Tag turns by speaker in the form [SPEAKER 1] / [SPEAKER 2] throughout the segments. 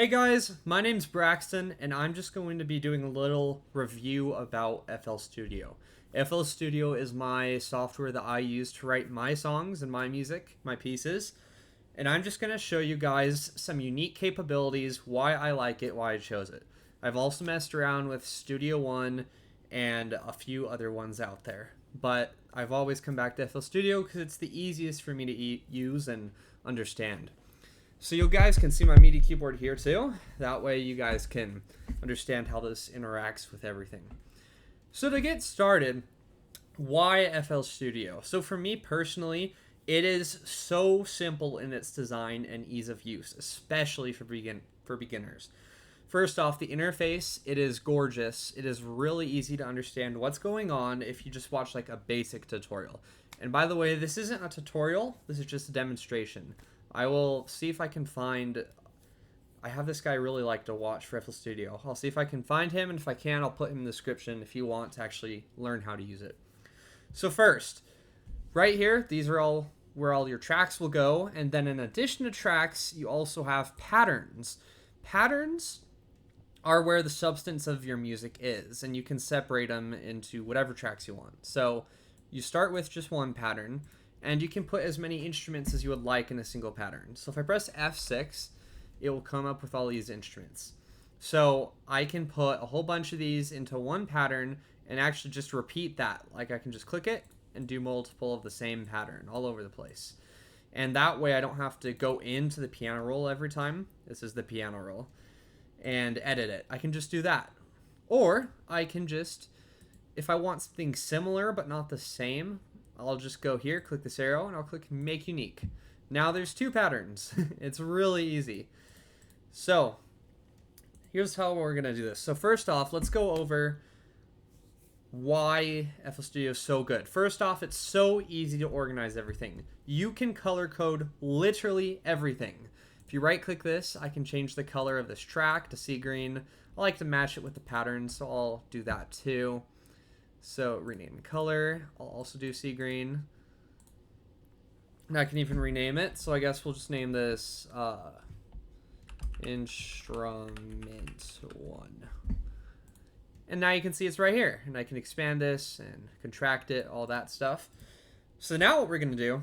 [SPEAKER 1] Hey guys, my name's Braxton, and I'm just going to be doing a little review about FL Studio. FL Studio is my software that I use to write my songs and my music, my pieces, and I'm just going to show you guys some unique capabilities, why I like it, why I chose it. I've also messed around with Studio One and a few other ones out there, but I've always come back to FL Studio because it's the easiest for me to use and understand. So you guys can see my Midi keyboard here too. That way you guys can understand how this interacts with everything. So to get started, why FL Studio? So for me personally, it is so simple in its design and ease of use, especially for beginners. First off, the interface, it is gorgeous. It is really easy to understand what's going on if you just watch like a basic tutorial. And by the way, this isn't a tutorial, this is just a demonstration. I will see if I can find... I have this guy I really like to watch for FL Studio. I'll see if I can find him, and if I can, I'll put him in the description if you want to actually learn how to use it. So first, right here, these are all where all your tracks will go, and then in addition to tracks, you also have patterns. Patterns are where the substance of your music is, and you can separate them into whatever tracks you want. So you start with just one pattern, and you can put as many instruments as you would like in a single pattern. So if I press F6, it will come up with all these instruments. So I can put a whole bunch of these into one pattern and actually just repeat that. Like I can just click it and do multiple of the same pattern all over the place. And that way I don't have to go into the piano roll every time. This is the piano roll. And edit it. I can just do that. Or I can just, if I want something similar but not the same, I'll just go here, click this arrow, and I'll click Make Unique. Now there's two patterns. It's really easy. So here's how we're going to do this. So first off, let's go over why FL Studio is so good. First off, it's so easy to organize everything. You can color code literally everything. If you right click this, I can change the color of this track to sea green. I like to match it with the pattern, so I'll do that too. So rename color, I'll also do sea green. And I can even rename it, so I guess we'll just name this instrument 1. And now you can see it's right here, and I can expand this and contract it, all that stuff. So now what we're gonna do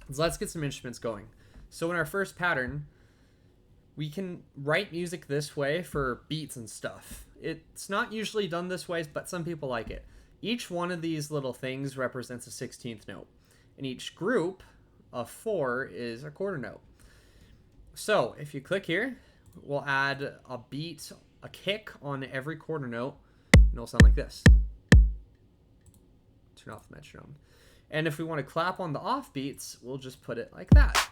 [SPEAKER 1] is let's get some instruments going. So in our first pattern, we can write music this way for beats and stuff. It's not usually done this way, but some people like it. Each one of these little things represents a 16th note, and each group of 4 is a quarter note. So if you click here, we'll add a beat, a kick on every quarter note, and it'll sound like this. Turn off the metronome. And if we want to clap on the off beats, we'll just put it like that.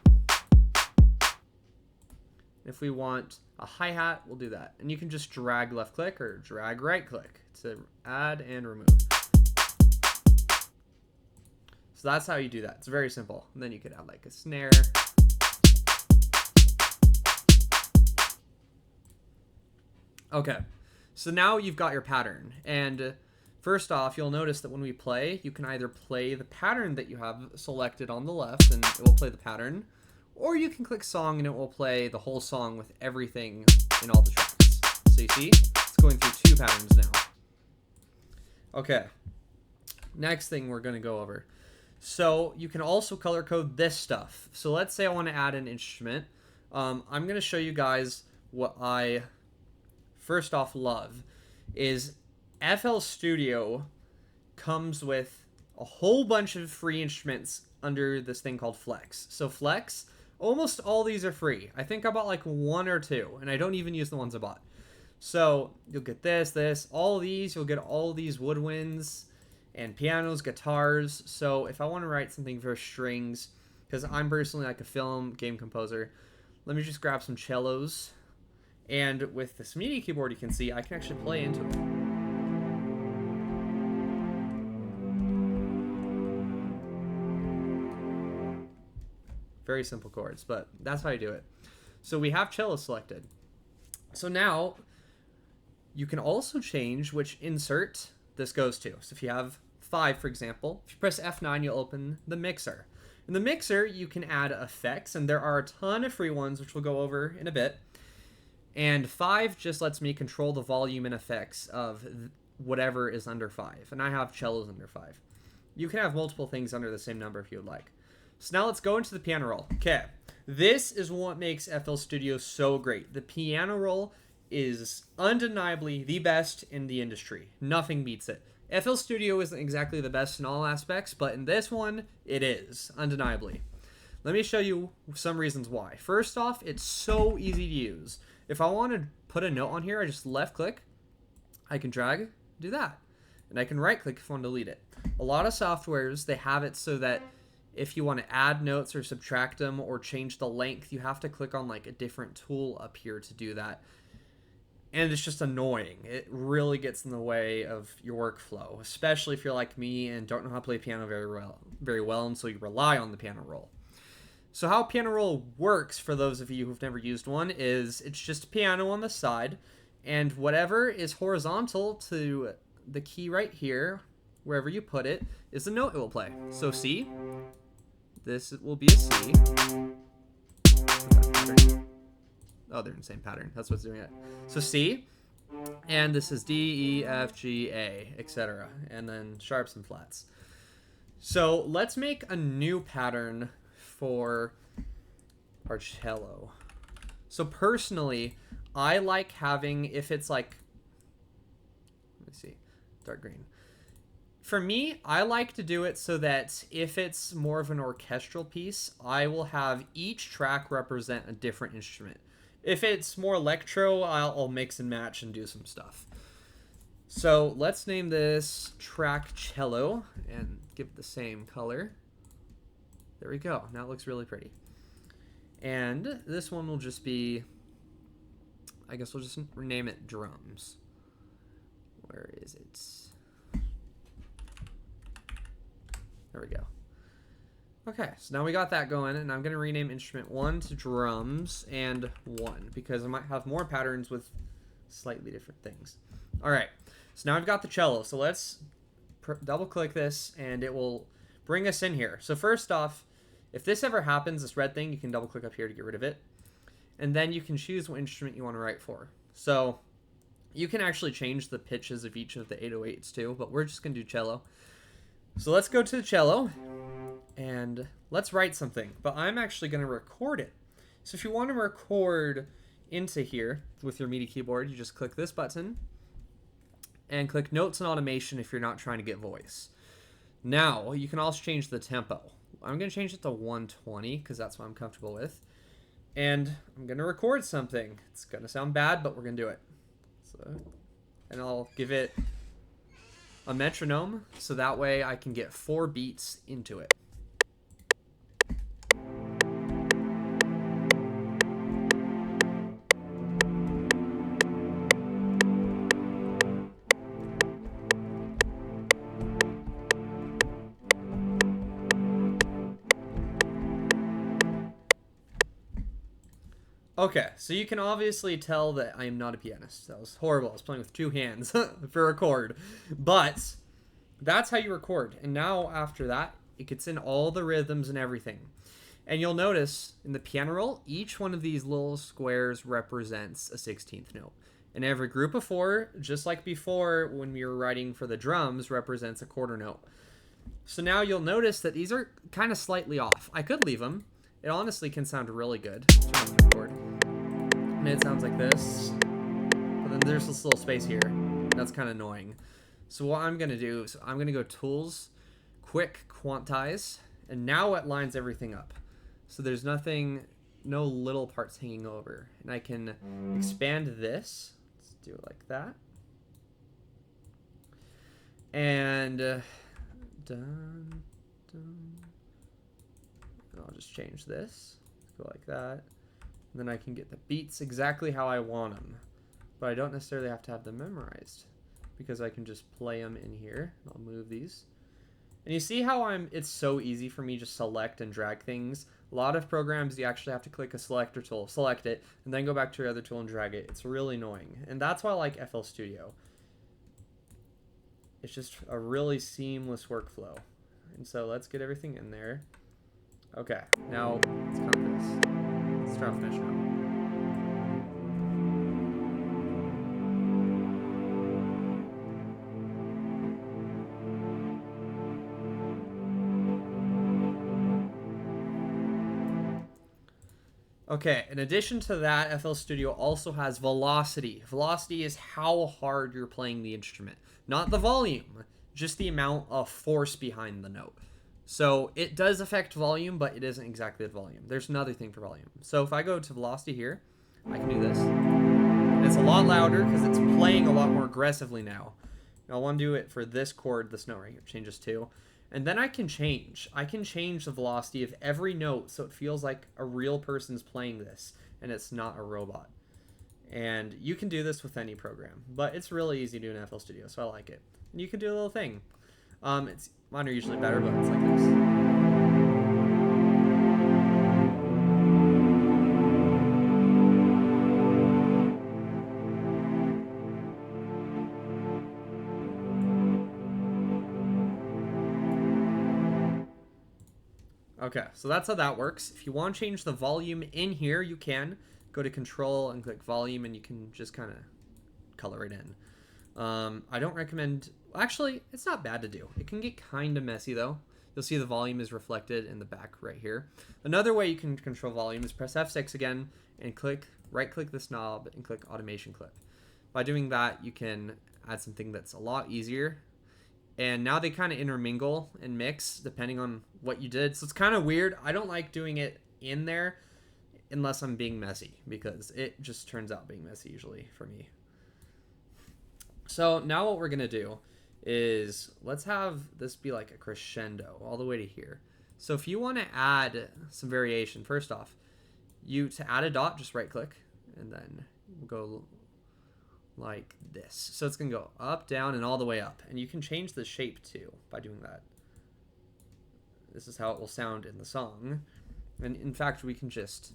[SPEAKER 1] If we want a hi-hat, we'll do that. And you can just drag left click or drag right click to add and remove. So that's how you do that. It's very simple. And then you could add like a snare. Okay, so now you've got your pattern. And first off, you'll notice that when we play, you can either play the pattern that you have selected on the left and it will play the pattern, or you can click song and it will play the whole song with everything in all the tracks. So you see, it's going through 2 patterns now. Okay, next thing we're going to go over. So you can also color code this stuff. So let's say I want to add an instrument. I'm going to show you guys what I first off love is FL Studio comes with a whole bunch of free instruments under this thing called Flex. So Flex, almost all these are free. I think I bought like 1 or 2, and I don't even use the ones I bought. So you'll get this, all these, you'll get all these woodwinds and pianos, guitars. So if I want to write something for strings, because I'm personally like a film game composer, let me just grab some cellos. And with this Midi keyboard, you can see I can actually play into it. Very simple chords, but that's how you do it. So we have cello selected. So now you can also change which insert this goes to. So if you have 5, for example, if you press F9, you'll open the mixer. In the mixer, you can add effects, and there are a ton of free ones, which we'll go over in a bit. And 5 just lets me control the volume and effects of whatever is under 5. And I have cellos under 5. You can have multiple things under the same number if you would like. So now let's go into the piano roll. Okay, this is what makes FL Studio so great. The piano roll is undeniably the best in the industry. Nothing beats it. FL Studio isn't exactly the best in all aspects, but in this one, it is, undeniably. Let me show you some reasons why. First off, it's so easy to use. If I want to put a note on here, I just left click, I can drag, do that. And I can right click if I want to delete it. A lot of softwares, they have it so that if you want to add notes or subtract them or change the length, you have to click on like a different tool up here to do that. And it's just annoying. It really gets in the way of your workflow, especially if you're like me and don't know how to play piano very well, and so you rely on the piano roll. So how piano roll works, for those of you who've never used one, is it's just a piano on the side, and whatever is horizontal to the key right here, wherever you put it, is the note it will play. So C, this will be a C. Oh, they're in the same pattern. That's what's doing it. So C, and this is D, E, F, G, A, etc. And then sharps and flats. So let's make a new pattern for our cello. So personally, I like having, if it's like, let me see, dark green. For me, I like to do it so that if it's more of an orchestral piece, I will have each track represent a different instrument. If it's more electro, I'll mix and match and do some stuff. So let's name this track cello and give it the same color. There we go. Now it looks really pretty. And this one will just be, I guess we'll just rename it drums. Where is it? There we go. Okay, so now we got that going, and I'm going to rename instrument 1 to drums and 1, because I might have more patterns with slightly different things. All right, so now I've got the cello. So let's double click this, and it will bring us in here. So first off, if this ever happens, this red thing, you can double click up here to get rid of it. And then you can choose what instrument you want to write for. So you can actually change the pitches of each of the 808s too, but we're just going to do cello. So let's go to the cello and let's write something, but I'm actually going to record it. So if you want to record into here with your Midi keyboard, you just click this button and click Notes and Automation if you're not trying to get voice. Now, you can also change the tempo. I'm going to change it to 120 because that's what I'm comfortable with. And I'm going to record something. It's going to sound bad, but we're going to do it. So, and I'll give it a metronome so that way I can get 4 beats into it. Okay, so you can obviously tell that I am not a pianist. That was horrible. I was playing with 2 hands for a chord. But that's how you record. And now after that, it gets in all the rhythms and everything. And you'll notice in the piano roll, each one of these little squares represents a 16th note. And every group of 4, just like before when we were writing for the drums, represents a quarter note. So now you'll notice that these are kind of slightly off. I could leave them. It honestly can sound really good. And it sounds like this. But then there's this little space here. That's kind of annoying. So what I'm going to do is I'm going to go Tools, Quick Quantize, and now it lines everything up. So there's nothing, no little parts hanging over. And I can expand this. Let's do it like that. And done. I'll just change this, go like that, and then I can get the beats exactly how I want them, but I don't necessarily have to have them memorized because I can just play them in here. I'll move these, and you see how it's so easy for me to select and drag things. A lot of programs you actually have to click a selector tool, select it, and then go back to your other tool and drag it. It's really annoying, and that's why I like FL Studio. It's just a really seamless workflow. And so let's get everything in there. Okay, now let's count this. Let's try to finish now. Okay, in addition to that, FL Studio also has velocity. Velocity is how hard you're playing the instrument, not the volume, just the amount of force behind the note. So it does affect volume, but it isn't exactly the volume. There's another thing for volume. So if I go to velocity here, I can do this. And it's a lot louder because it's playing a lot more aggressively now. I want to do it for this chord, this note right here, changes to. And then I can change. I can change the velocity of every note so it feels like a real person's playing this and it's not a robot. And you can do this with any program, but it's really easy to do in FL Studio, so I like it. And you can do a little thing. Mine are usually better, but it's like this. Okay, so that's how that works. If you want to change the volume in here, you can. Go to Control and click Volume, and you can just kind of color it in. I don't recommend... Actually, it's not bad to do. It can get kind of messy, though. You'll see the volume is reflected in the back right here. Another way you can control volume is press F6 again, and right-click this knob, and click Automation Clip. By doing that, you can add something that's a lot easier. And now they kind of intermingle and mix depending on what you did. So it's kind of weird. I don't like doing it in there unless I'm being messy, because it just turns out being messy usually for me. So now what we're going to do is let's have this be like a crescendo all the way to here. So if you want to add some variation, first off, to add a dot, just right click and then go like this. So it's going to go up, down, and all the way up. And you can change the shape too by doing that. This is how it will sound in the song. And in fact, we can just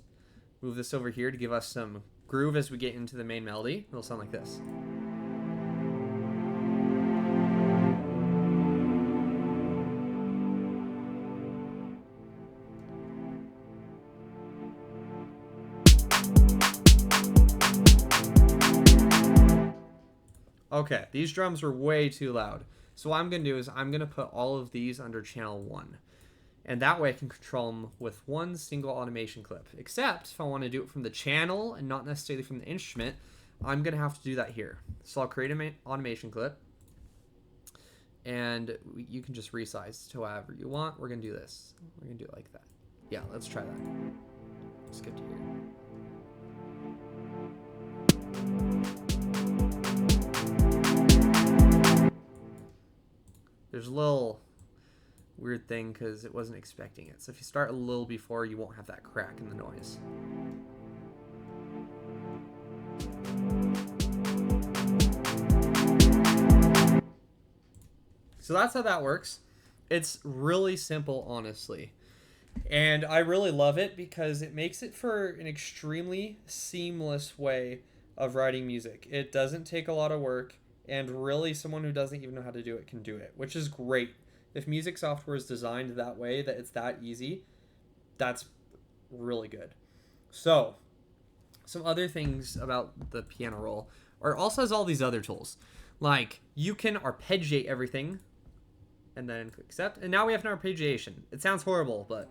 [SPEAKER 1] move this over here to give us some groove as we get into the main melody. It'll sound like this. Okay, these drums are way too loud. So what I'm going to do is I'm going to put all of these under channel 1. And that way I can control them with one single automation clip. Except if I want to do it from the channel and not necessarily from the instrument, I'm going to have to do that here. So I'll create an automation clip. And you can just resize to however you want. We're going to do this. We're going to do it like that. Yeah, let's try that. Skip to here. There's a little weird thing because it wasn't expecting it. So if you start a little before, you won't have that crack in the noise. So that's how that works. It's really simple, honestly. And I really love it because it makes it for an extremely seamless way of writing music. It doesn't take a lot of work. And really, someone who doesn't even know how to do it can do it, which is great. If music software is designed that way, that it's that easy, that's really good. So, some other things about the piano roll also has all these other tools. Like, you can arpeggiate everything, and then click accept. And now we have an arpeggiation. It sounds horrible, but...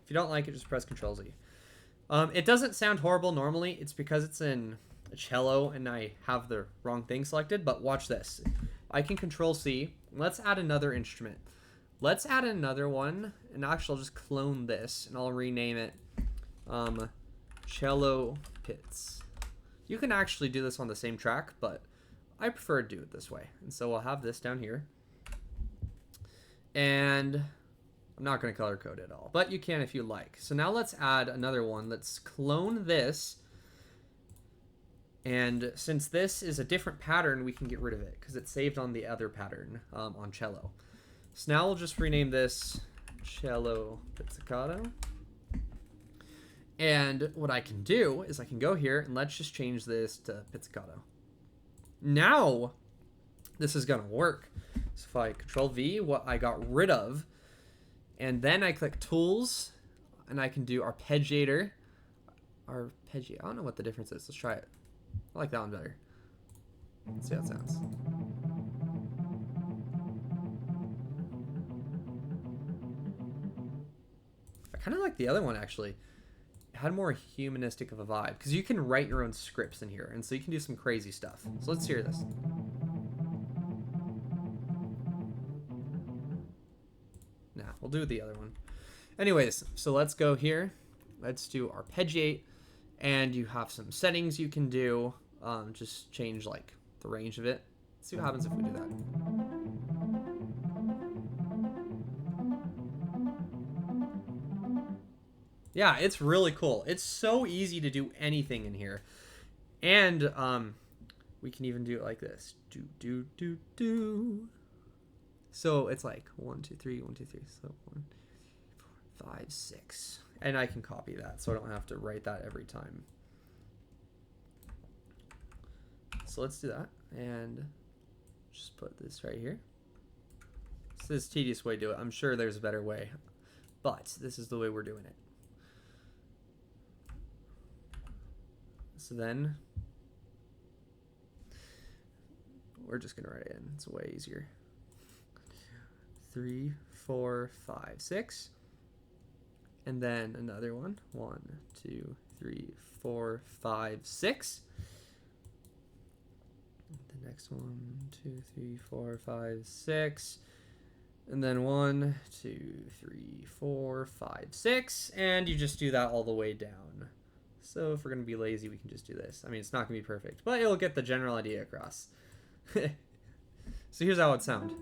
[SPEAKER 1] If you don't like it, just press Ctrl Z. It doesn't sound horrible normally. It's because it's in a cello and I have the wrong thing selected, but watch this. I can Control C. Let's add another instrument. Let's add another one, and actually I'll just clone this, and I'll rename it Cello Pits. You can actually do this on the same track, but I prefer to do it this way. And so we'll have this down here. And I'm not going to color code it all, but you can if you like. So now let's add another one. Let's clone this. And since this is a different pattern, we can get rid of it because it's saved on the other pattern on cello. So now we'll just rename this Cello Pizzicato. And what I can do is I can go here and let's just change this to pizzicato. Now this is going to work. So if I Control V, what I got rid of, and then I click Tools, and I can do Arpeggiator. I don't know what the difference is. Let's try it. I like that one better. Let's see how it sounds. kind of like the other one, actually. It had more humanistic of a vibe, because you can write your own scripts in here, and so you can do some crazy stuff. So let's hear this. Nah, we'll do the other one. Anyways, so let's go here. Let's do arpeggiate, and you have some settings you can do. Just change like the range of it. Let's see what happens if we do that. Yeah, it's really cool. It's so easy to do anything in here. And we can even do it like this. Do, do, do, do. So it's like 1, 2, 3, 1, 2, 3. So 1, 4, 5, 6. And I can copy that, so I don't have to write that every time. So let's do that. And just put this right here. This is a tedious way to do it. I'm sure there's a better way. But this is the way we're doing it. So then we're just going to write it in. It's way easier. 3, 4, 5, 6. And then another one. 1, 2, 3, 4, 5, 6. The next one. 2, 3, 4, 5, 6. And then 1, 2, 3, 4, 5, 6. And you just do that all the way down. So if we're going to be lazy, we can just do this. I mean, it's not going to be perfect, but it'll get the general idea across. So here's how it would sound.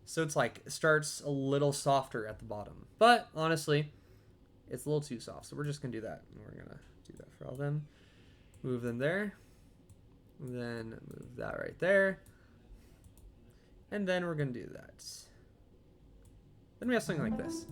[SPEAKER 1] So it's like, it starts a little softer at the bottom. But honestly, it's a little too soft. So we're just going to do that. And we're going to do that for all of them. Move them there. And then move that right there. And then we're going to do that. Then we have something like this.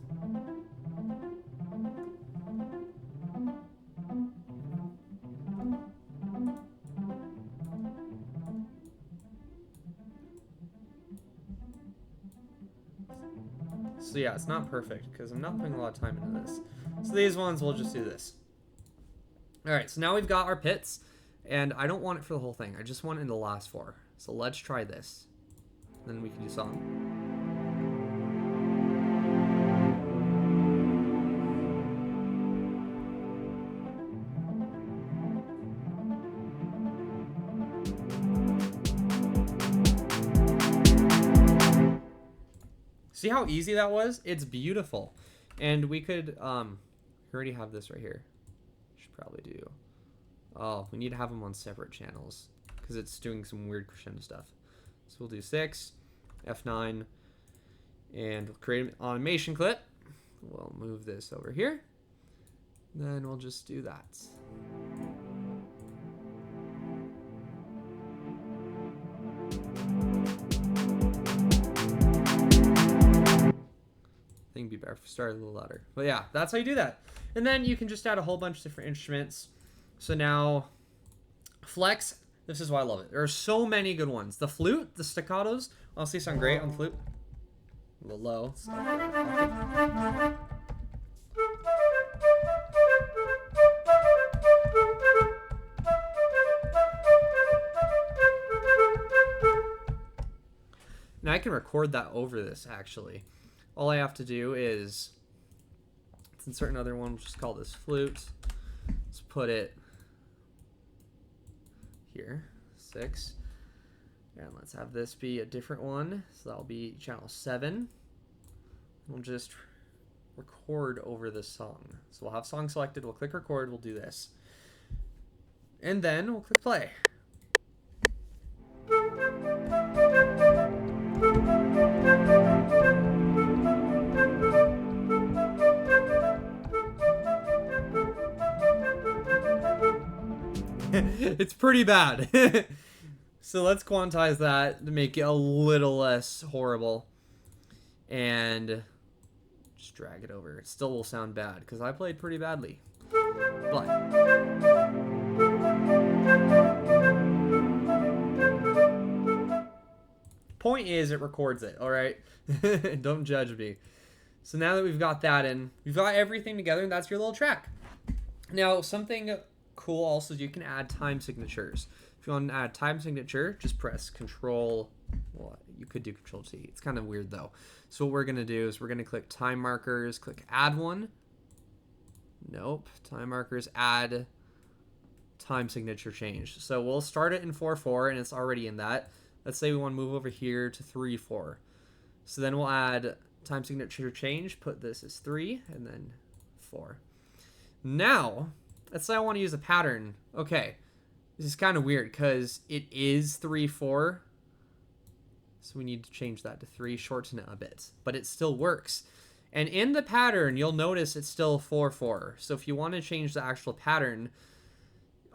[SPEAKER 1] So yeah, it's not perfect because I'm not putting a lot of time into this. So these ones, we'll just do this. All right, so now we've got our pits, and I don't want it for the whole thing. I just want it in the last 4. So let's try this. Then we can do song. See how easy that was? It's beautiful. And we could, already have this right here. Should probably do. Oh, we need to have them on separate channels because it's doing some weird crescendo stuff. So we'll do 6, F9, and we'll create an automation clip. We'll move this over here. Then we'll just do that. I think it'd be better if we started a little louder. But yeah, that's how you do that. And then you can just add a whole bunch of different instruments. So now, flex. This is why I love it. There are so many good ones. The flute, the staccatos, honestly sound great on the flute. A little low. Now I can record that over this, actually. All I have to do is, let's insert another one, we'll just call this flute. Let's put it here, 6, and let's have this be a different one, so that'll be channel 7. We'll just record over this song. So we'll have song selected, we'll click record, we'll do this, and then we'll click play. It's pretty bad. So let's quantize that to make it a little less horrible. And just drag it over. It still will sound bad because I played pretty badly. But point is, it records it, alright? Don't judge me. So now that we've got that in, we've got everything together, and that's your little track. Now, something cool also is you can add time signatures. If you want to add time signature, just press Control. Well, you could do Control T. It's kind of weird though. So what we're gonna do is we're gonna click time markers, click add one. Nope, time markers, add time signature change. So we'll start it in 4/4 and it's already in that. Let's say we want to move over here to 3/4. So then we'll add time signature change, put this as 3 and then 4. Now, let's say I want to use a pattern. Okay, this is kind of weird because it is 3/4. So we need to change that to 3, shorten it a bit, but it still works. And in the pattern, you'll notice it's still 4/4. So if you want to change the actual pattern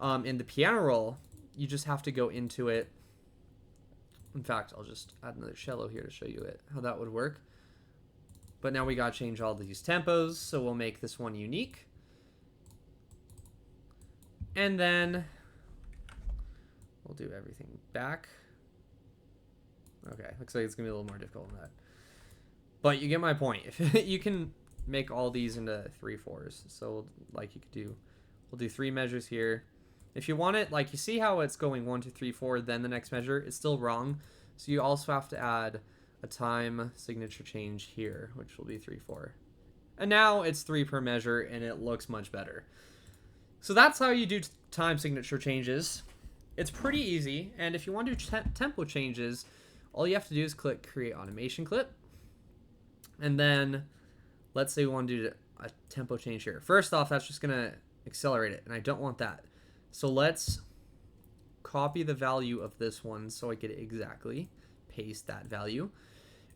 [SPEAKER 1] in the piano roll, you just have to go into it. In fact, I'll just add another cello here to show you how that would work. But now we got to change all these tempos, so we'll make this one unique. And then we'll do everything back. Okay, looks like it's going to be a little more difficult than that. But you get my point. If you can make all these into 3/4s. So like you could do, we'll do 3 measures here. If you want it, like you see how it's going 1, 2, 3, 4, then the next measure, it's still wrong. So you also have to add a time signature change here, which will be 3/4. And now it's 3 per measure and it looks much better. So that's how you do time signature changes. It's pretty easy. And if you want to do tempo changes, all you have to do is click create automation clip. And then let's say we want to do a tempo change here. First off, that's just going to accelerate it. And I don't want that. So let's copy the value of this one so I get it exactly. Paste that value.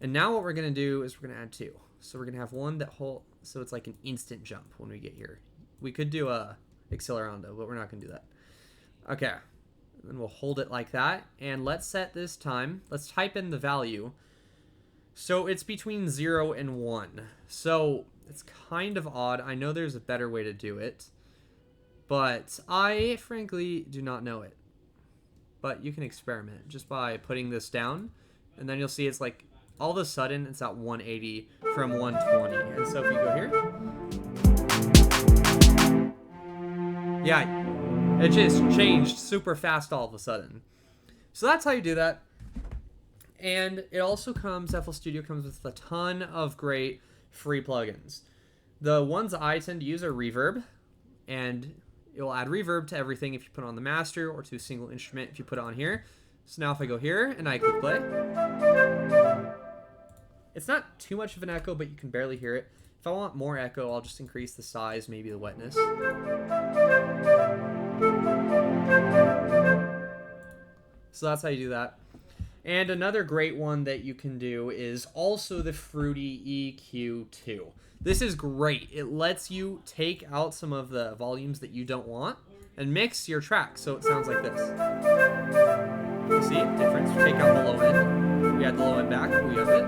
[SPEAKER 1] And now what we're going to do is we're going to add 2. So we're going to have one that so it's like an instant jump when we get here. We could do a accelerando, but we're not going to do that. Okay. And then we'll hold it like that. And let's set this time. Let's type in the value. So it's between 0 and 1. So it's kind of odd. I know there's a better way to do it, but I frankly do not know it. But you can experiment just by putting this down, and then you'll see it's like all of a sudden it's at 180 from 120. And so if you go here, yeah, it just changed super fast all of a sudden. So that's how you do that. And it also comes, FL Studio comes with a ton of great free plugins. The ones I tend to use are reverb, and it will add reverb to everything if you put it on the master, or to a single instrument if you put it on here. So now if I go here and I click play, it's not too much of an echo, but you can barely hear it. If I want more echo, I'll just increase the size, maybe the wetness. So that's how you do that. And another great one that you can do is also the Fruity EQ2. This is great. It lets you take out some of the volumes that you don't want and mix your track so it sounds like this. You see the difference? Take out the low end. We add the low end back. We up it.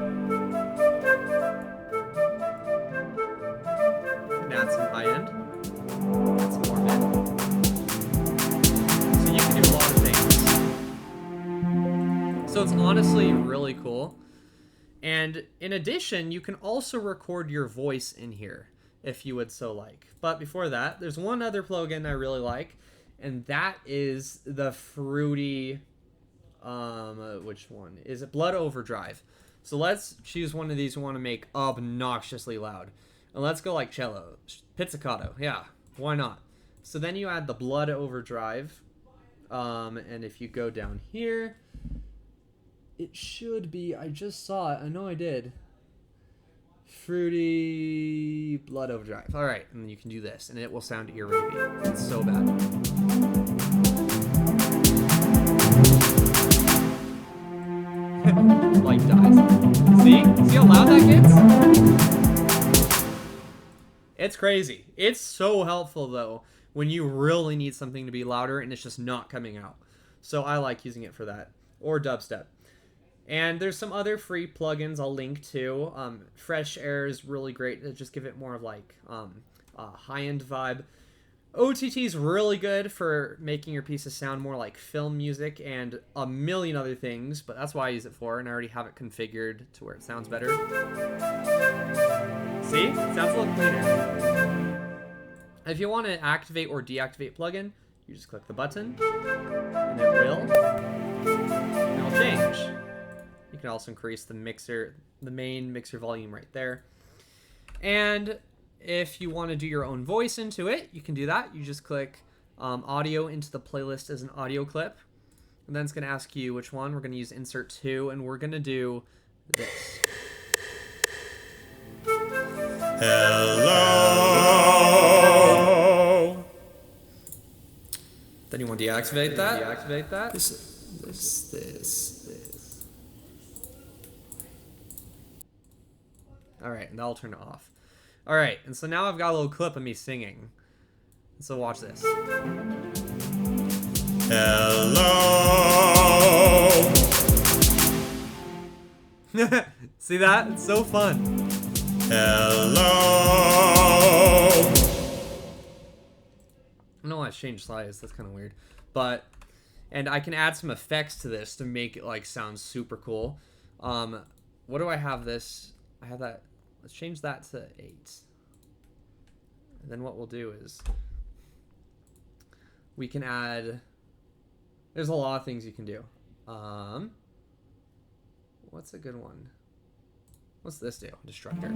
[SPEAKER 1] And add some high end. Add some more mid. So you can do a lot of things. So it's honestly really cool. And in addition, you can also record your voice in here if you would so like. But before that, there's one other plugin I really like, and that is the Fruity, which one? Is it Blood Overdrive? So let's choose one of these we want to make obnoxiously loud. And let's go like cello. Pizzicato, yeah, why not? So then you add the Blood Overdrive, and if you go down here, it should be, I just saw it, I know I did. Fruity Blood Overdrive. All right, and then you can do this, and it will sound ear rapey. It's so bad. Like dies. See how loud that gets? It's crazy. It's so helpful though when you really need something to be louder and it's just not coming out. So I like using it for that, or dubstep. And there's some other free plugins I'll link to. Fresh Air is really great to just give it more of like a high-end vibe. OTT is really good for making your pieces sound more like film music and a million other things, but that's why I use it for, and I already have it configured to where it sounds better. See? It sounds a little cleaner. If you want to activate or deactivate plugin, You just click the button, and it'll change. You can also increase the main mixer volume right there. And if you want to do your own voice into it, you can do that. You just click audio into the playlist as an audio clip. And then it's going to ask you which one. We're going to use insert 2, and we're going to do this. Hello. Then you want to deactivate that. This. All right, and that'll turn it off. All right, and so now I've got a little clip of me singing. So watch this. Hello. See that? It's so fun. Hello. I don't know why I changed slides. That's kind of weird. And I can add some effects to this to make it like sound super cool. What do I have this? I have that. Let's change that to 8. And then what we'll do is we can add, there's a lot of things you can do. What's a good one? What's this do? Destructor.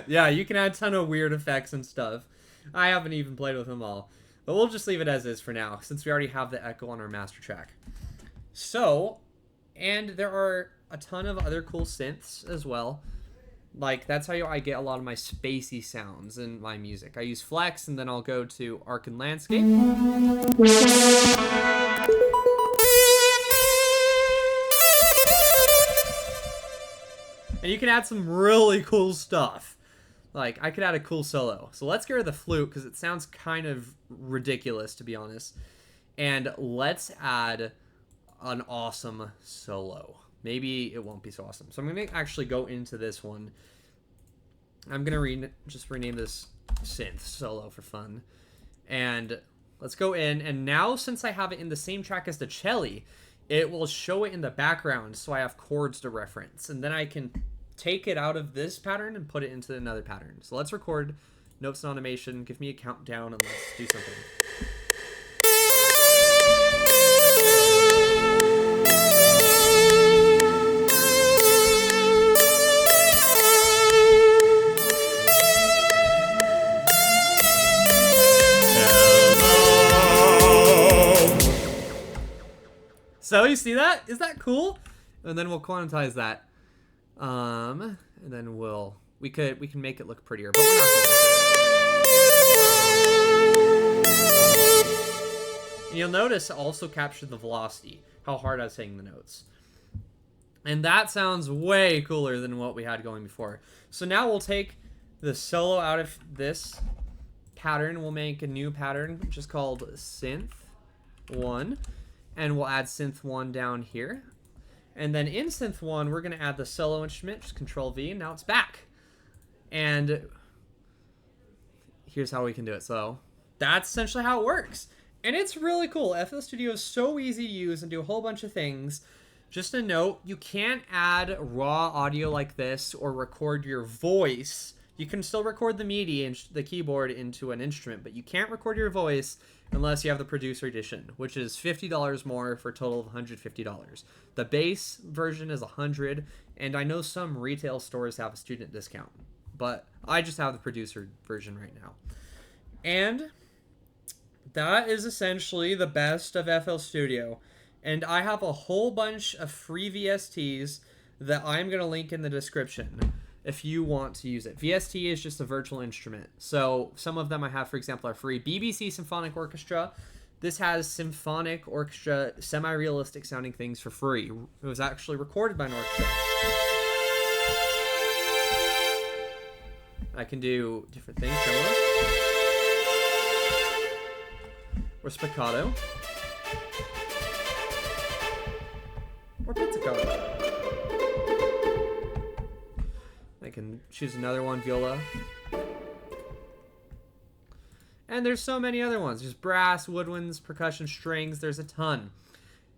[SPEAKER 1] Yeah, you can add a ton of weird effects and stuff. I haven't even played with them all. But we'll just leave it as is for now, since we already have the echo on our master track. So, and there are a ton of other cool synths as well. Like, that's how I get a lot of my spacey sounds in my music. I use Flex, and then I'll go to Arc and Landscape. And you can add some really cool stuff. Like, I could add a cool solo. So let's get rid of the flute, because it sounds kind of ridiculous, to be honest. And let's add an awesome solo. Maybe it won't be so awesome. So I'm going to actually go into this one. I'm going to just rename this synth solo for fun. And let's go in. And now, since I have it in the same track as the cello, it will show it in the background, so I have chords to reference. And then I can take it out of this pattern and put it into another pattern. So let's record notes and automation. Give me a countdown and let's do something. So you see that? Is that cool? And then we'll quantize that. And then we can make it look prettier, but we're not going to. And you'll notice it also captured the velocity, how hard I was saying the notes. And that sounds way cooler than what we had going before. So now we'll take the solo out of this pattern. We'll make a new pattern, which is called Synth 1. And we'll add Synth 1 down here. And then in Synth 1, we're going to add the solo instrument, just Control V, and now it's back. And here's how we can do it. So that's essentially how it works. And it's really cool. FL Studio is so easy to use and do a whole bunch of things. Just a note, you can't add raw audio like this or record your voice. You can still record the Midi and the keyboard into an instrument, but you can't record your voice unless you have the producer edition, which is $50 more for a total of $150. The base version is $100, and I know some retail stores have a student discount, but I just have the producer version right now. And that is essentially the best of FL Studio. And I have a whole bunch of free VSTs that I'm going to link in the description if you want to use it. VST is just a virtual instrument. So some of them I have, for example, are free. BBC Symphonic Orchestra. This has symphonic orchestra, semi-realistic sounding things for free. It was actually recorded by an orchestra. I can do different things. Or spiccato. Or pizzicato. I can choose another one, viola. And there's so many other ones. There's brass, woodwinds, percussion, strings. There's a ton.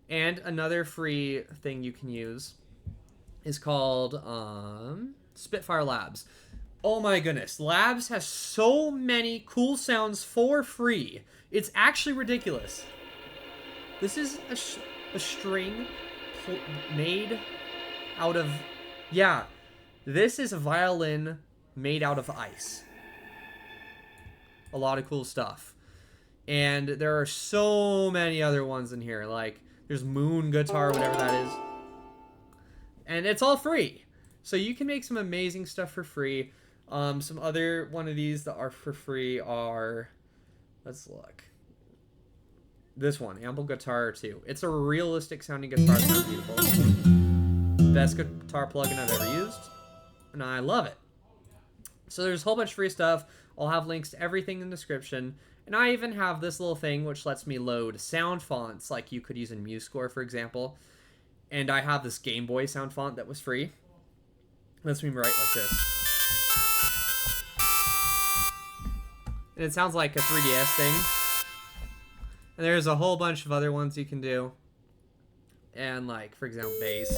[SPEAKER 1] And another free thing you can use is called Spitfire Labs. Oh my goodness. Labs has so many cool sounds for free. It's actually ridiculous. This is a string made out of... Yeah, this is a violin made out of ice. A lot of cool stuff. And there are so many other ones in here. Like, there's Moon Guitar, whatever that is. And it's all free. So you can make some amazing stuff for free. Some other one of these that are for free are... Let's look. This one, Ample Guitar 2. It's a realistic sounding guitar. It sounds beautiful. Best guitar plugin I've ever used. And I love it. So there's a whole bunch of free stuff. I'll have links to everything in the description. And I even have this little thing which lets me load sound fonts like you could use in MuseScore, for example. And I have this Game Boy sound font that was free. It lets me write like this. And it sounds like a 3DS thing. And there's a whole bunch of other ones you can do. And like, for example, bass.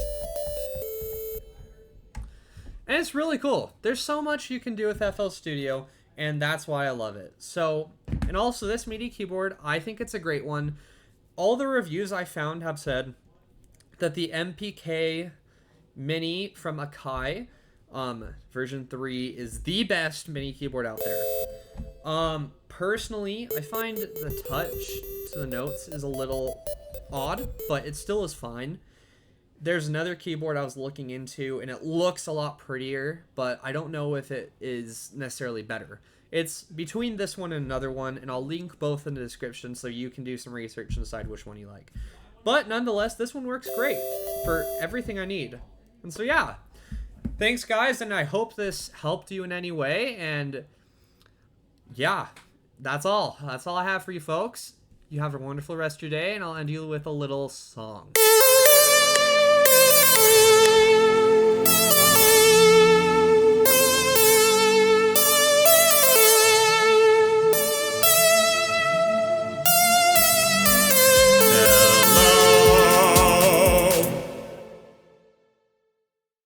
[SPEAKER 1] And it's really cool. There's so much you can do with FL Studio, and that's why I love it. So, and also this MIDI keyboard, I think it's a great one. All the reviews I found have said that the MPK Mini from Akai, version 3, is the best MIDI keyboard out there. Personally, I find the touch to the notes is a little odd, but it still is fine. There's another keyboard I was looking into, and it looks a lot prettier, but I don't know if it is necessarily better. It's between this one and another one, and I'll link both in the description so you can do some research and decide which one you like. But nonetheless, this one works great for everything I need. And so yeah, thanks guys, and I hope this helped you in any way, and yeah, that's all. That's all I have for you folks. You have a wonderful rest of your day, and I'll end you with a little song.